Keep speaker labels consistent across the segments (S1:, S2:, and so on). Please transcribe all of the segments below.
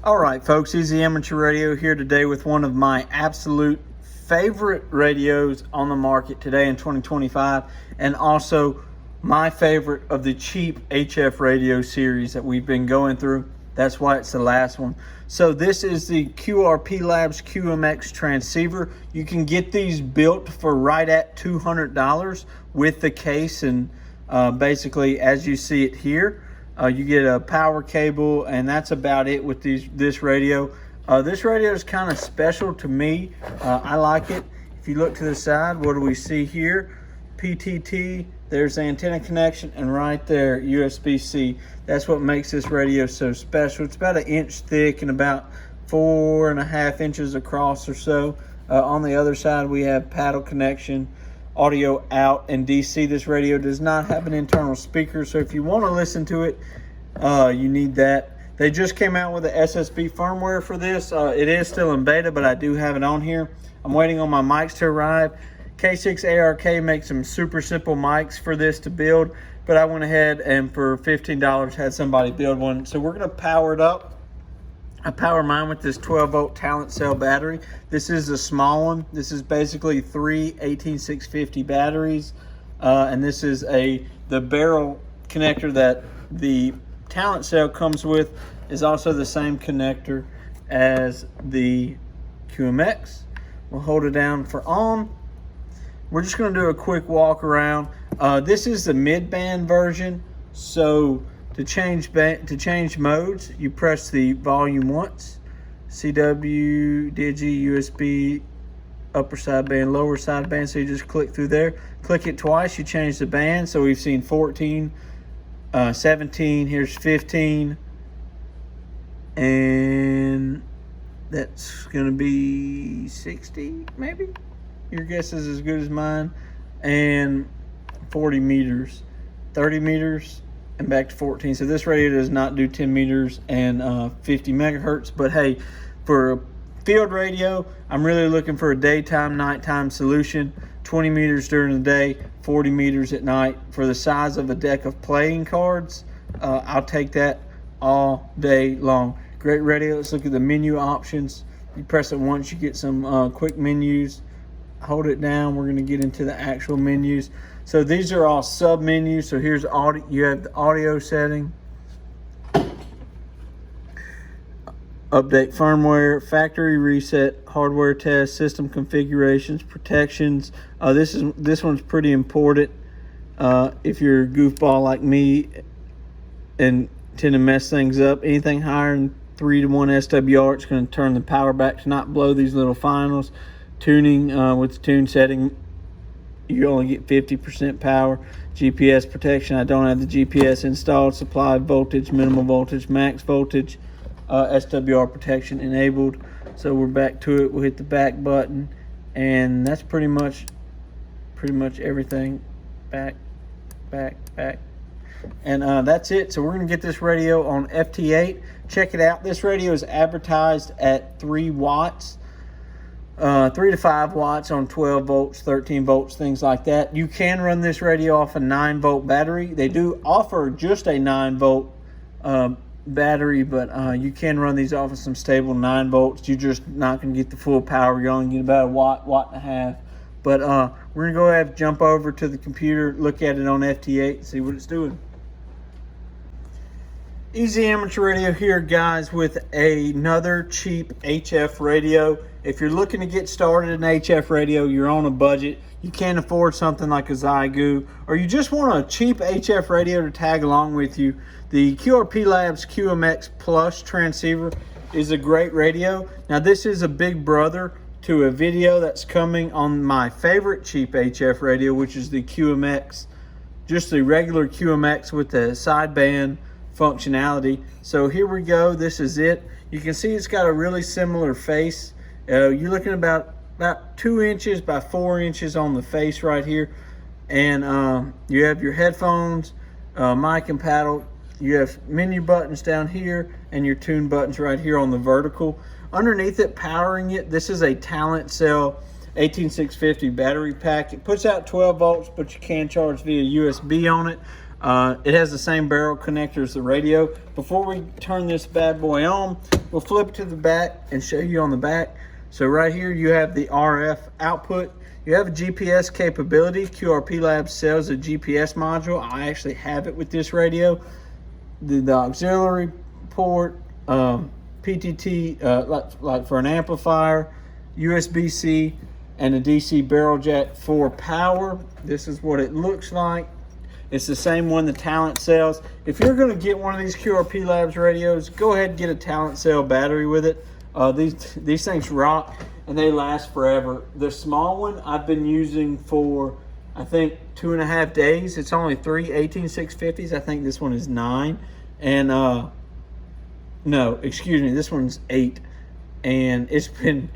S1: All right, folks, Easy Amateur Radio here today with one of my absolute favorite radios on the market today in 2025, and also my favorite of the cheap HF radio series that we've been going through. That's why it's the last one. So this is the QRP Labs QMX Transceiver. You can get these built for right at $200 with the case, and basically as you see it here. You get a power cable, and that's about it with this radio. This radio is kind of special to me. I like it. If you look to the side, what do we see here? PTT, there's the antenna connection, and right there, USB-C. That's what makes this radio so special. It's about 1 inch thick and about 4.5 inches across or so. On the other side, we have paddle connection, audio out, and DC. This radio does not have an internal speaker, so if you want to listen to it, you need that. They just came out with the SSB firmware for this. It is still in beta, but I do have it on here. I'm waiting on my mics to arrive. K6ARK makes some super simple mics for this to build, but I went ahead and for $15 had somebody build one. So we're going to power it up. I power mine with this 12-volt Talent Cell battery. This is a small one. This is basically 3 18650 batteries, and this is the barrel connector that the Talent Cell comes with is also the same connector as the QMX. We'll hold it down for on. We're just going to do a quick walk around. This is the mid-band version, so to change modes, you press the volume once. CW, Digi, USB, upper sideband, lower sideband. So you just click through there. Click it twice, you change the band. So we've seen 14, 17. Here's 15, and that's gonna be 60, maybe. Your guess is as good as mine. And 40 meters, 30 meters. And back to 14. So this radio does not do 10 meters and 50 megahertz, but hey, for a field radio, I'm really looking for a daytime, nighttime solution. 20 meters during the day, 40 meters at night. For the size of a deck of playing cards, I'll take that all day long. Great radio. Let's look at the menu options. You press it once, you get some quick menus. Hold it down, we're going to get into the actual menus. So these are all sub menus. So here's audio. You have the audio setting, update firmware, factory reset, hardware test, system configurations, protections. This one's pretty important if you're a goofball like me and tend to mess things up. Anything higher than 3 to 1 SWR, it's going to turn the power back to not blow these little finals. Tuning with the tune setting, you only get 50% power. GPS protection, I don't have the GPS installed. Supply voltage, minimal voltage, max voltage. SWR protection enabled. So we're back to it. We'll hit the back button, and that's pretty much everything. Back, and that's it. So we're gonna get this radio on FT8. Check it out. This radio is advertised at 3 watts. 3 to 5 watts on 12 volts, 13 volts, things like that. You can run this radio off a 9-volt battery. They do offer just a 9-volt battery, but you can run these off of some stable 9 volts. You're just not going to get the full power. You're only get about a watt and a half. But we're going to go ahead and jump over to the computer, look at it on FT8, and see what it's doing. Easy Amateur Radio here, guys, with another cheap HF radio. If you're looking to get started in HF radio, you're on a budget, you can't afford something like a Zygu, or you just want a cheap HF radio to tag along with you, the QRP Labs QMX Plus transceiver is a great radio. Now this is a big brother to a video that's coming on my favorite cheap HF radio, which is the QMX, just the regular QMX with the sideband functionality. So here we go. This is it. You can see it's got a really similar face. You're looking about 2 inches by 4 inches on the face right here, and you have your headphones, mic and paddle. You have menu buttons down here and your tune buttons right here on the vertical. Underneath it, powering it, this is a Talent Cell 18650 battery pack. It puts out 12 volts, but you can charge via USB on it. It has the same barrel connector as the radio. Before we turn this bad boy on, We'll flip it to the back and show you on the back. So right here you have the RF output. You have a GPS capability. QRP Labs sells a GPS module. I actually have it with this radio. The auxiliary port, PTT, like for an amplifier, USB-C, and a DC barrel jack for power. This is what it looks like. It's the same one the Talent sells. If you're going to get one of these QRP Labs radios, go ahead and get a Talent cell battery with it. These things rock and they last forever. The small one I've been using for, I think, 2.5 days. It's only 3 18650s. I think this one is 9. And no, excuse me, this one's 8. And it's been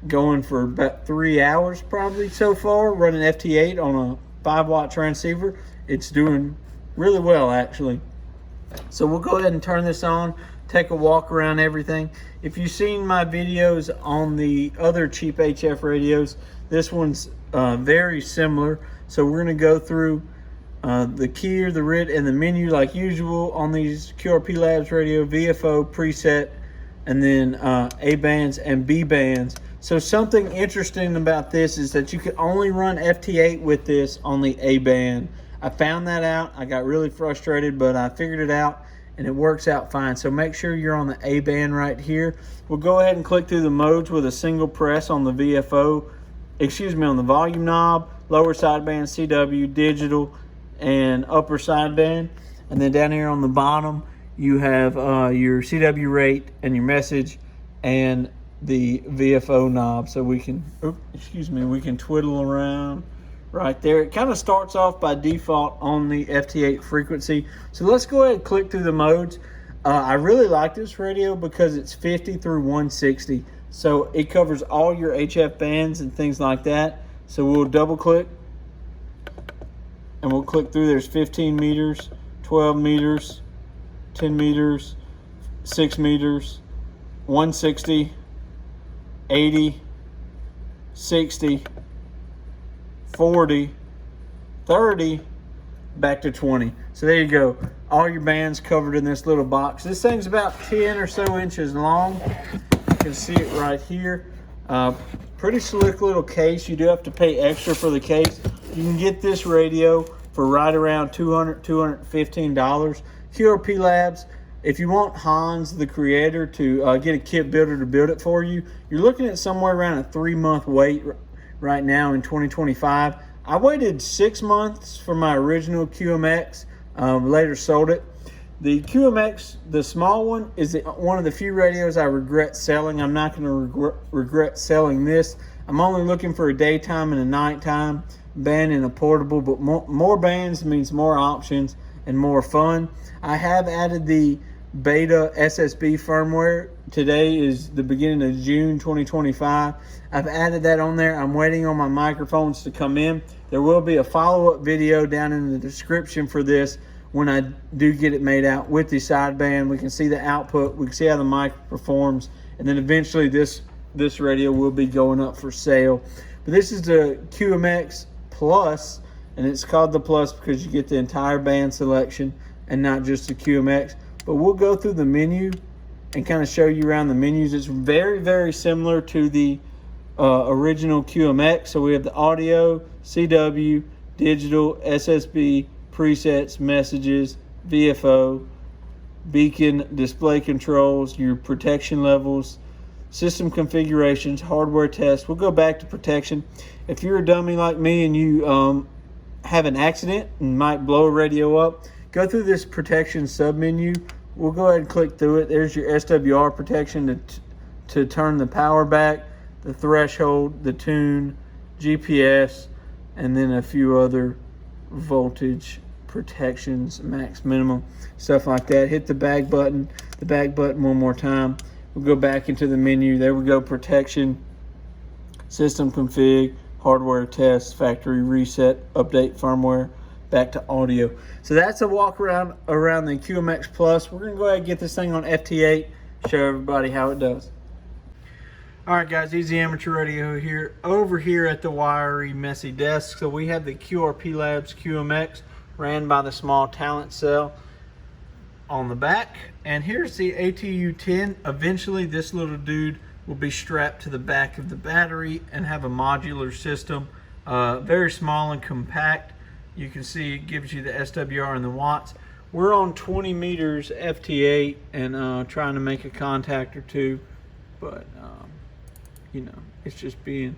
S1: going for about 3 hours probably so far, running FT8 on a 5-watt transceiver. It's doing really well, actually. So we'll go ahead and turn this on, take a walk around everything. If you've seen my videos on the other cheap HF radios, this one's very similar. So we're going to go through the keyer, the RIT, and the menu like usual on these QRP Labs radio, VFO, preset, and then A bands and B bands. So something interesting about this is that you can only run FT8 with this on the A band. I found that out. I got really frustrated, but I figured it out and it works out fine. So make sure you're on the A band right here. We'll go ahead and click through the modes with a single press on the VFO, on the volume knob, lower sideband CW, digital, and upper sideband. And then down here on the bottom, you have your CW rate and your message and the VFO knob. So we can, we can twiddle around right there. It kind of starts off by default on the FT8 frequency. So let's go ahead and click through the modes. I really like this radio because it's 50 through 160. So it covers all your HF bands and things like that. So we'll double click and we'll click through. There's 15 meters, 12 meters, 10 meters, 6 meters, 160, 80, 60, 40, 30, back to 20. So there you go. All your bands covered in this little box. This thing's about 10 or so inches long. You can see it right here. Pretty slick little case. You do have to pay extra for the case. You can get this radio for right around $200, $215. QRP Labs, if you want Hans, the creator, to get a kit builder to build it for you, you're looking at somewhere around a 3-month wait right now in 2025. I waited 6 months for my original QMX, later sold it. The QMX, the small one, is one of the few radios I regret selling. I'm not going to regret selling this. I'm only looking for a daytime and a nighttime band and a portable, but more bands means more options and more fun. I have added the beta SSB firmware. Today is the beginning of June 2025. I've added that on there. I'm waiting on my microphones to come in. There will be a follow-up video down in the description for this when I do get it made out with the sideband. We can see the output, we can see how the mic performs, and then eventually this radio will be going up for sale. But this is the QMX Plus, and it's called the Plus because you get the entire band selection and not just the QMX. But we'll go through the menu and kind of show you around the menus. It's very, very similar to the original QMX. So we have the audio, CW, digital, SSB, presets, messages, VFO, beacon, display controls, your protection levels, system configurations, hardware tests. We'll go back to protection. If you're a dummy like me and you have an accident and might blow a radio up, go through this protection submenu. We'll go ahead and click through it. There's your SWR protection to turn the power back, the threshold, the tune, GPS, and then a few other voltage protections, max, minimum, stuff like that. Hit the back button one more time. We'll go back into the menu. There we go, protection, system config, hardware test, factory reset, update firmware, back to audio. So that's a walk around the QMX Plus. We're gonna go ahead and get this thing on FT8, show everybody how it does. All right, guys, Easy Amateur Radio here, over here at the wiry, messy desk. So we have the QRP Labs QMX, ran by the small Talent cell. on the back. And here's the ATU-10. Eventually this little dude will be strapped to the back of the battery and have a modular system. Very small and compact. You can see it gives you the SWR and the watts. We're on 20 meters FT8 and trying to make a contact or two, but you know, it's just being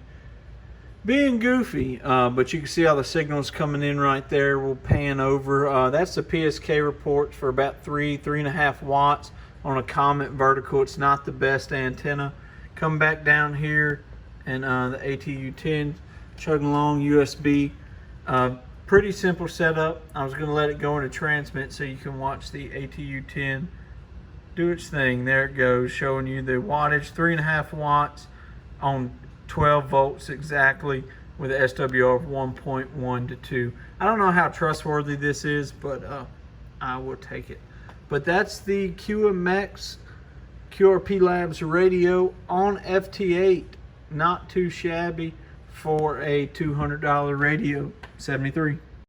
S1: goofy. But you can see all the signals coming in right there. We'll pan over. That's the PSK reports for about 3.5 watts on a Comet vertical. It's not the best antenna. Come back down here, and the ATU-10 chugging along USB. Pretty simple setup. I was going to let it go into transmit so you can watch the ATU-10 do its thing. There it goes, showing you the wattage, 3.5 watts on 12 volts exactly, with an SWR of 1.1 to 2. I don't know how trustworthy this is, but I will take it. But that's the QMX QRP Labs radio on FT8. Not too shabby for a $200 radio. 73.